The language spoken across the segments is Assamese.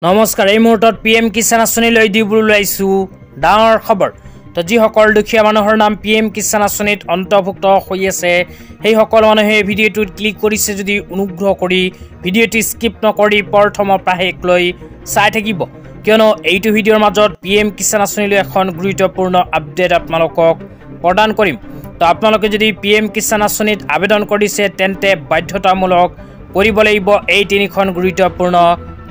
নমস্কাৰ এই মুহূৰ্তত পিএম কিষাণ আঁচনিলৈ দিবলৈ আইছো ডাঙৰ খবৰ তো যিসকল দুখীয়া মানুহৰ নাম পিএম কিষাণ আঁচনিত অন্তৰ্ভুক্ত হৈ আছে সেই সকল মানুহে ভিডিঅ'টোত ক্লিক কৰিছে যদি অনুগ্ৰহ কৰি ভিডিঅ'টো স্কিপ নকৰি প্ৰথমৰ পৰা শেষলৈ চাই থাকিব কিয়নো এইটো ভিডিঅ'ৰ মাজত পিএম কিষাণ আঁচনিলৈ এখন গুৰুত্বপূৰ্ণ আপডেট আপোনালোকক প্ৰদান কৰিম তো আপোনালোকে যদি পিএম কিষাণ আঁচনিত আবেদন কৰিছে তেন্তে বাধ্যতামূলক কৰিব লাগিব এই তিনিখন গুৰুত্বপূৰ্ণ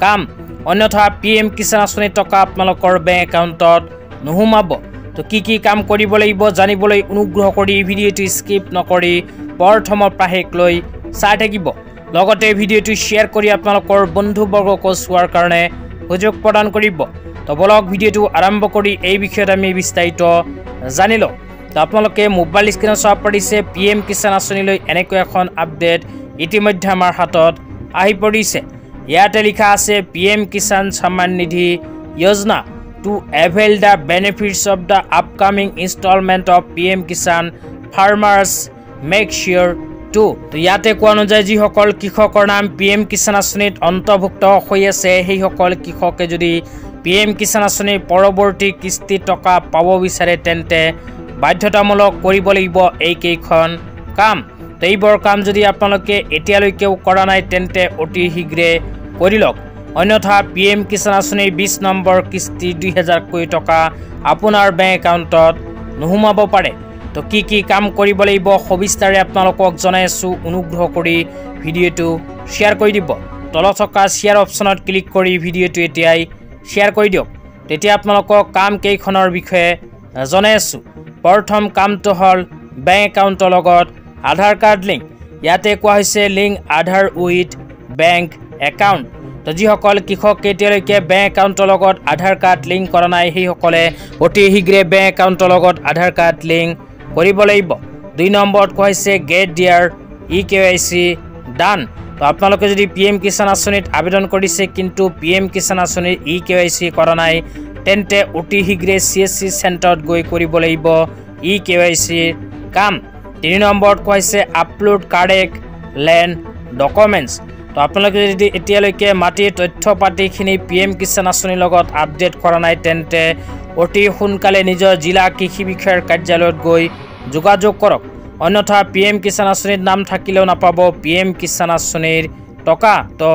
কাম अन्यथा पीएम किषाण आँचनी टका आपनालोकर बैंक एकाउंटत नुहुमाब तो की काम करिब लागिब जानिबोलै अनुग्रह करि भिडिओटु स्किप नकरि प्रथমৰ পৰা শেষলৈ চাই থাকিব লগতে ভিডিওটো শেয়াৰ কৰি आपनालोकर বন্ধুবৰ্গক চোৱাৰ কাৰণে সুযোগ প্ৰদান কৰিব তো বলক ভিডিওটো আৰম্ভ কৰি এই বিষয়ত আমি বিস্তাৰিত জানিল তো আপোনালোকে মোবাইল স্ক্ৰিনত চাব পাৰিছে পीएम किषाण আঁচনিলৈ এনেকৈ এখন আপডেট ইতিমধ্যে আমাৰ হাতত আহি পৰিছে ইয়াতে লিখা আছে PM Kisan Samman Nidhi Yojana to avail the benefits of the upcoming installment of PM Kisan farmers make sure to तो ইয়াতে কোৱা অনুযায়ী যিসকল কৃষকৰ নাম पीएम किषाण আঁচনিত অন্তৰ্ভুক্ত হৈ আছে সেই সকল কৃষকে যদি पीएम किषाण আঁচনিৰ পৰৱৰ্তী কিস্তি টকা পাব বিচাৰে তেন্তে বাধ্যতামূলক কৰিব লাগিব এই কেইখন কাম তো এইবোৰ কাম যদি আপোনালোকে এতিয়ালৈকেও কৰা নাই তেন্তে অতি শীঘ্ৰে কৰিলক अन्यथा पीएम किषाण आँचনিৰ 20 নম্বৰ কিস্তি 2000 কোটি টকা আপোনাৰ বেংক একাউণ্টত নুহুমাব পাৰে তো কি কাম কৰিব লাগিব সবিস্তাৰে আপোনালোকক জনাইছো অনুগ্ৰহ কৰি ভিডিওটো শেয়াৰ কৰি দিব তলত থকা শেয়াৰ অপচনত ক্লিক কৰি ভিডিওটো এতিয়াই শেয়াৰ কৰি দিয়ক তেতিয়া আপোনালোকক কাম কেইখনৰ বিষয়ে জনাইছো প্ৰথম কামটো হল বেংক একাউণ্টৰ লগত আধাৰ কাৰ্ড লিংক ইয়াতে কোৱা হৈছে link Aadhaar with bank account তো যিসকল কৃষক কেতিয়ালৈকে বেংক একাউণ্টৰ লগত আধাৰ কাৰ্ড লিংক কৰা নাই সেই সকলে অতি শীঘ্ৰে বেংক একাউণ্টৰ লগত আধাৰ কাৰ্ড লিংক কৰিব লাগিব 2 নম্বৰত কোৱা হৈছে গেট দিয়াৰ ইকেৱাইচি ডান তো আপোনালোকে যদি পিএম কিষাণ আঁচনিত আবেদন কৰিছে কিন্তু পিএম কিষাণ আঁচনিৰ ইকেৱাইচি কৰা নাই তেন্তে অতি শীঘ্ৰে সিএসসি চেণ্টাৰত গৈ কৰিব লাগিব ইকেৱাইচি কাম 3 নম্বৰত কোৱা হৈছে আপলোড কাৰেক্ট ল্যান্ড ডকুমেন্টস তো আপোনালোকে যদি এতিয়ালৈকে মাটিৰ তথ্য পাতিখিনি পीएम কিষাণ আঁচনিৰ লগত আপডেট কৰা নাই তেন্তে অতি সোনকালে নিজৰ জিলা কৃষি বিষয়াৰ কাৰ্যালয়ত গৈ যোগাযোগ কৰক अन्यथा पीएम किषाण আঁচনিৰ নাম থাকিলেও নাপাব पीएम কিষাণ আঁচনিৰ টকা তো